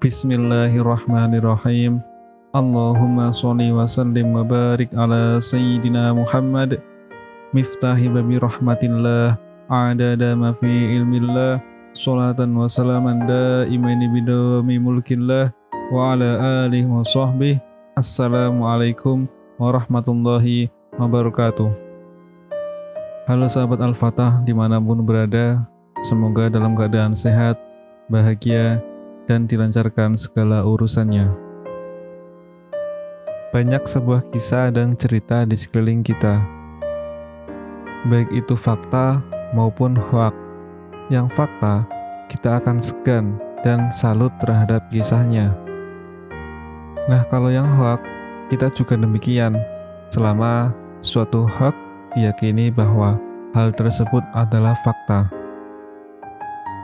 Bismillahirrahmanirrahim. Allahumma sholli wa sallim wa barik ala Sayyidina Muhammad miftahi babi rahmatillah adada ma fi ilmillah sholatan wa salaman daimaini bidawami mulkillah wa ala alihi wa sahbihi. Assalamualaikum warahmatullahi wabarakatuh. Halo sahabat Al-Fatah dimanapun berada, semoga dalam keadaan sehat, bahagia, dan dilancarkan segala urusannya. Banyak sebuah kisah dan cerita di sekeliling kita, baik itu fakta maupun hoak. Yang fakta, kita akan segan dan salut terhadap kisahnya. Nah, kalau yang hoak, kita juga demikian, selama suatu hoak diyakini bahwa hal tersebut adalah fakta.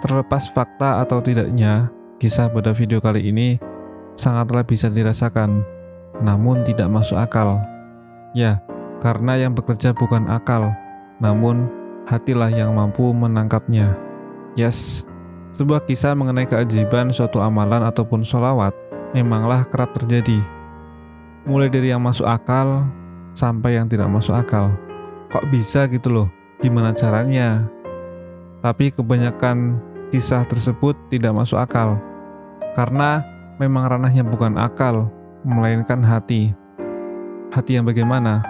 Terlepas fakta atau tidaknya, kisah pada video kali ini sangatlah bisa dirasakan, namun tidak masuk akal. Ya, karena yang bekerja bukan akal, namun hatilah yang mampu menangkapnya. Yes, sebuah kisah mengenai keajaiban suatu amalan ataupun sholawat memanglah kerap terjadi. Mulai dari yang masuk akal sampai yang tidak masuk akal. Kok bisa gitu loh? Gimana caranya? Tapi kebanyakan kisah tersebut tidak masuk akal. Karena memang ranahnya bukan akal, melainkan hati. Hati yang bagaimana?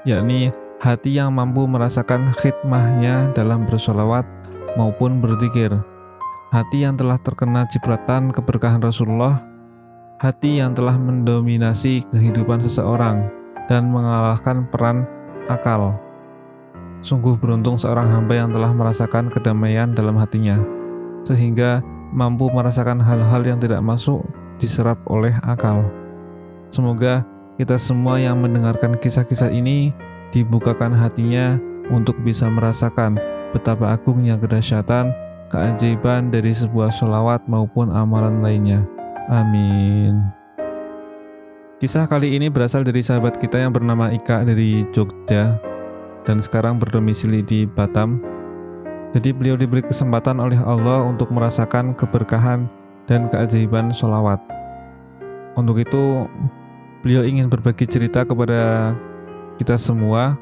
Yakni hati yang mampu merasakan khidmahnya dalam bersolawat maupun berzikir. Hati yang telah terkena cipratan keberkahan Rasulullah. Hati yang telah mendominasi kehidupan seseorang dan mengalahkan peran akal. Sungguh beruntung seorang hamba yang telah merasakan kedamaian dalam hatinya, sehingga mampu merasakan hal-hal yang tidak masuk diserap oleh akal. Semoga kita semua yang mendengarkan kisah-kisah ini dibukakan hatinya untuk bisa merasakan betapa agungnya kedahsyatan, keajaiban dari sebuah sholawat maupun amalan lainnya. Amin. Kisah kali ini berasal dari sahabat kita yang bernama Ika dari Jogja dan sekarang berdomisili di Batam. Jadi beliau diberi kesempatan oleh Allah untuk merasakan keberkahan dan keajaiban sholawat. Untuk itu, beliau ingin berbagi cerita kepada kita semua.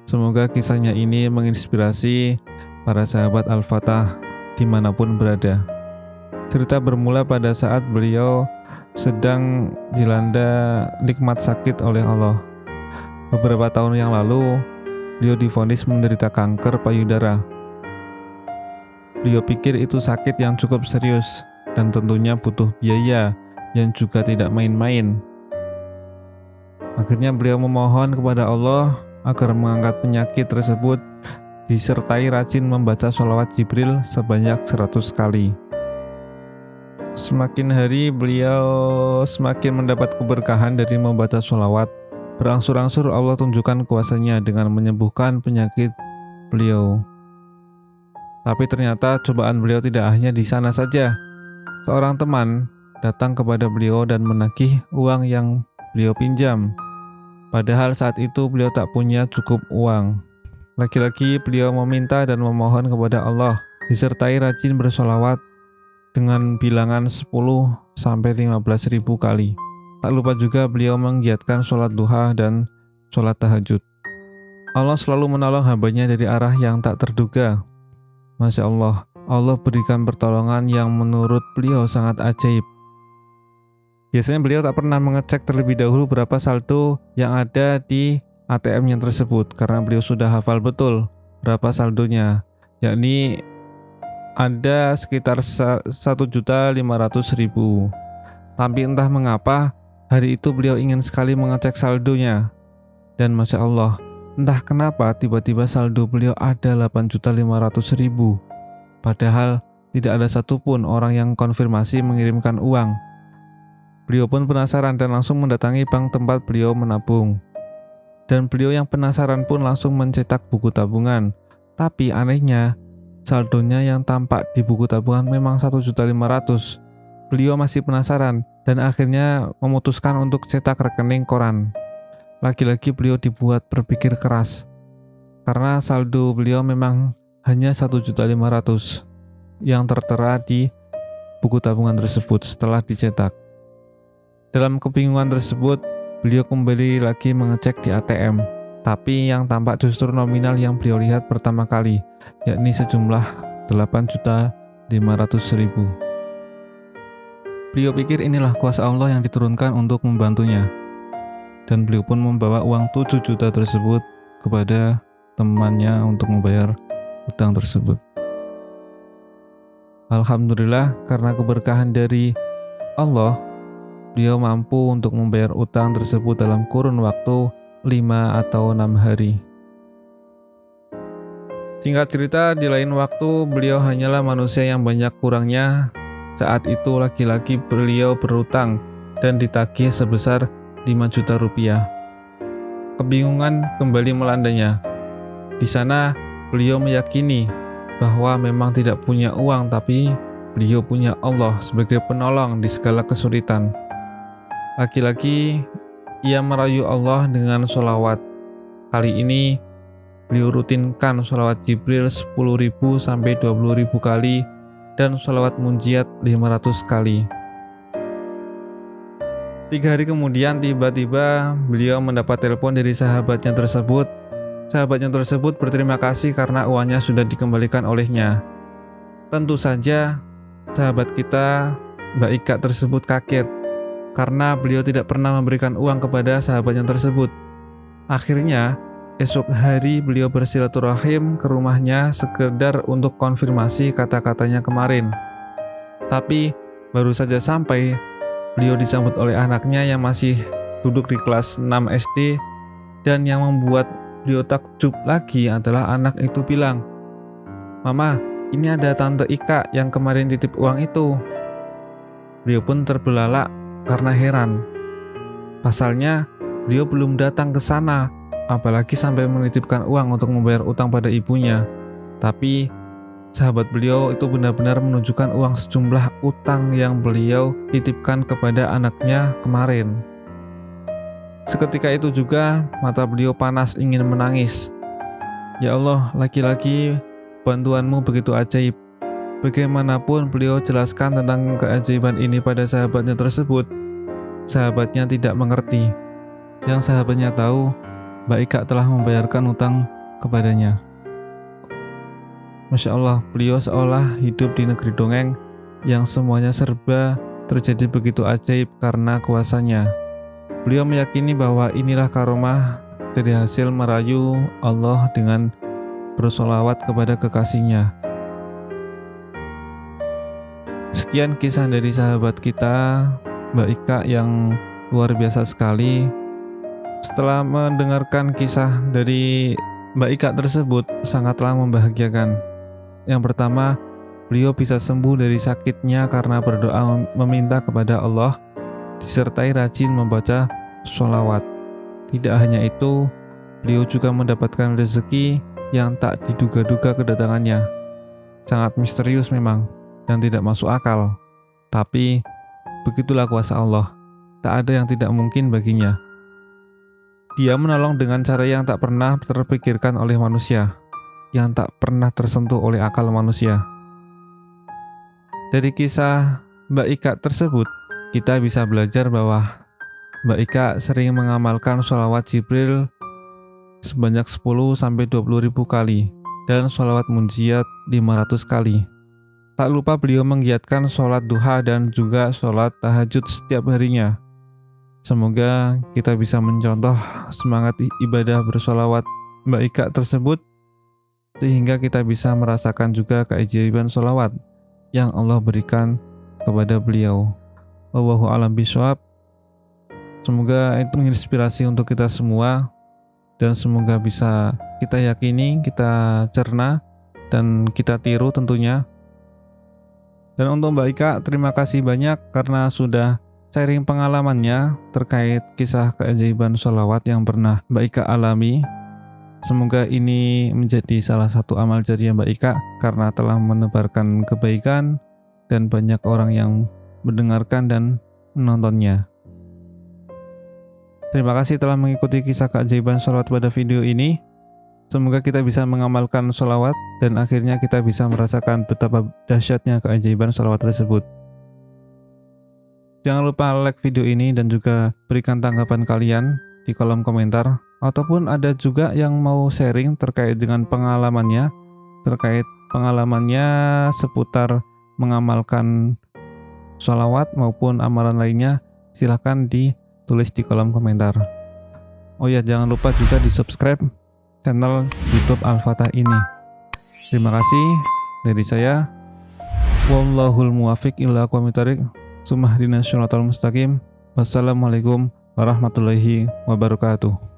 Semoga kisahnya ini menginspirasi para sahabat Al-Fatah dimanapun berada. Cerita bermula pada saat beliau sedang dilanda nikmat sakit oleh Allah. Beberapa tahun yang lalu, beliau divonis menderita kanker payudara. Beliau pikir itu sakit yang cukup serius dan tentunya butuh biaya yang juga tidak main-main. Akhirnya beliau memohon kepada Allah agar mengangkat penyakit tersebut disertai rajin membaca sholawat Jibril sebanyak 100 kali. Semakin hari beliau semakin mendapat keberkahan dari membaca sholawat. Berangsur-angsur Allah tunjukkan kuasanya dengan menyembuhkan penyakit beliau. Tapi ternyata cobaan beliau tidak hanya di sana saja. Seorang teman datang kepada beliau dan menagih uang yang beliau pinjam. Padahal saat itu beliau tak punya cukup uang. Lagi-lagi beliau meminta dan memohon kepada Allah, disertai rajin bersolawat dengan bilangan 10-15 ribu kali. Tak lupa juga beliau menggiatkan sholat duha dan sholat tahajud. Allah selalu menolong hambanya dari arah yang tak terduga. Masya Allah, Allah berikan pertolongan yang menurut beliau sangat ajaib. Biasanya beliau tak pernah mengecek terlebih dahulu berapa saldo yang ada di ATM-nya tersebut, karena beliau sudah hafal betul berapa saldonya, yakni ada sekitar 1.500.000. Tapi entah mengapa, hari itu beliau ingin sekali mengecek saldonya. Dan Masya Allah, entah kenapa tiba-tiba saldo beliau ada 8.500.000. Padahal tidak ada satupun orang yang konfirmasi mengirimkan uang. Beliau pun penasaran dan langsung mendatangi bank tempat beliau menabung. Dan beliau yang penasaran pun langsung mencetak buku tabungan. Tapi anehnya, saldonya yang tampak di buku tabungan memang 1.500.000. Beliau masih penasaran dan akhirnya memutuskan untuk cetak rekening koran. Lagi-lagi beliau dibuat berpikir keras, karena saldo beliau memang hanya 1.500.000 yang tertera di buku tabungan tersebut setelah dicetak. Dalam kebingungan tersebut, beliau kembali lagi mengecek di ATM, tapi yang tampak justru nominal yang beliau lihat pertama kali, yakni sejumlah 8.500.000. Beliau pikir inilah kuasa Allah yang diturunkan untuk membantunya, dan beliau pun membawa uang 7 juta tersebut kepada temannya untuk membayar utang tersebut. Alhamdulillah, karena keberkahan dari Allah, beliau mampu untuk membayar utang tersebut dalam kurun waktu 5 atau 6 hari. Singkat cerita, di lain waktu beliau hanyalah manusia yang banyak kurangnya. Saat itu lagi-lagi beliau berutang dan ditagih sebesar 5 juta rupiah. Kebingungan kembali melandanya. Di sana beliau meyakini bahwa memang tidak punya uang, tapi beliau punya Allah sebagai penolong di segala kesulitan. Lagi-lagi ia merayu Allah dengan sholawat. Kali ini beliau rutinkan sholawat Jibril 10.000 sampai 20.000 kali dan sholawat munjiat 500 kali. 3 hari kemudian tiba-tiba beliau mendapat telepon dari sahabatnya tersebut. Sahabatnya tersebut berterima kasih karena uangnya sudah dikembalikan olehnya. Tentu saja sahabat kita, Mbak Ika tersebut kaget karena beliau tidak pernah memberikan uang kepada sahabatnya tersebut. Akhirnya esok hari beliau bersilaturahim ke rumahnya sekedar untuk konfirmasi kata-katanya kemarin. Tapi baru saja sampai, beliau disambut oleh anaknya yang masih duduk di kelas 6 SD, dan yang membuat beliau takjub lagi adalah anak itu bilang, "Mama, ini ada Tante Ika yang kemarin titip uang itu." Beliau pun terbelalak karena heran. Pasalnya, beliau belum datang ke sana, apalagi sampai menitipkan uang untuk membayar utang pada ibunya. Tapi, sahabat beliau itu benar-benar menunjukkan uang sejumlah utang yang beliau titipkan kepada anaknya kemarin. Seketika itu juga mata beliau panas ingin menangis. Ya Allah, lagi-lagi bantuanmu begitu ajaib. Bagaimanapun beliau jelaskan tentang keajaiban ini pada sahabatnya tersebut, sahabatnya tidak mengerti. Yang sahabatnya tahu, Mbak Ika telah membayarkan utang kepadanya. Masya Allah, beliau seolah hidup di negeri dongeng yang semuanya serba terjadi begitu ajaib karena kuasanya. Beliau meyakini bahwa inilah karomah dari hasil merayu Allah dengan bersolawat kepada kekasihnya. Sekian kisah dari sahabat kita, Mbak Ika, yang luar biasa sekali. Setelah mendengarkan kisah dari Mbak Ika tersebut, sangatlah membahagiakan. Yang pertama, beliau bisa sembuh dari sakitnya karena berdoa meminta kepada Allah, disertai rajin membaca sholawat. Tidak hanya itu, beliau juga mendapatkan rezeki yang tak diduga-duga kedatangannya. Sangat misterius memang dan tidak masuk akal. Tapi begitulah kuasa Allah, tak ada yang tidak mungkin baginya. Dia menolong dengan cara yang tak pernah terpikirkan oleh manusia, yang tak pernah tersentuh oleh akal manusia. Dari kisah Mbak Ika tersebut, kita bisa belajar bahwa Mbak Ika sering mengamalkan sholawat Jibril sebanyak 10-20 ribu kali dan sholawat munjiat 500 kali. Tak lupa beliau menggiatkan sholat duha dan juga sholat tahajud setiap harinya. Semoga kita bisa mencontoh semangat ibadah bersholawat Mbak Ika tersebut, sehingga kita bisa merasakan juga keajaiban sholawat yang Allah berikan kepada beliau. Wallahu a'lam bishawab. Semoga itu menginspirasi untuk kita semua, dan semoga bisa kita yakini, kita cerna, dan kita tiru tentunya. Dan untuk Mbak Ika, terima kasih banyak karena sudah sharing pengalamannya terkait kisah keajaiban sholawat yang pernah Mbak Ika alami. Semoga ini menjadi salah satu amal jariah Mbak Ika karena telah menebarkan kebaikan dan banyak orang yang mendengarkan dan menontonnya. Terima kasih telah mengikuti kisah keajaiban sholawat pada video ini. Semoga kita bisa mengamalkan sholawat dan akhirnya kita bisa merasakan betapa dahsyatnya keajaiban sholawat tersebut. Jangan lupa like video ini dan juga berikan tanggapan kalian di kolom komentar. Ataupun ada juga yang mau sharing terkait dengan pengalamannya seputar mengamalkan sholawat maupun amalan lainnya, silahkan ditulis di kolom komentar. Oh ya, jangan lupa juga di subscribe channel YouTube Al-Fatah ini. Terima kasih dari saya. Wallahul muwafiq ila aqwamit thoriq. Sumahdina syiratal mustaqim. Wassalamualaikum warahmatullahi wabarakatuh.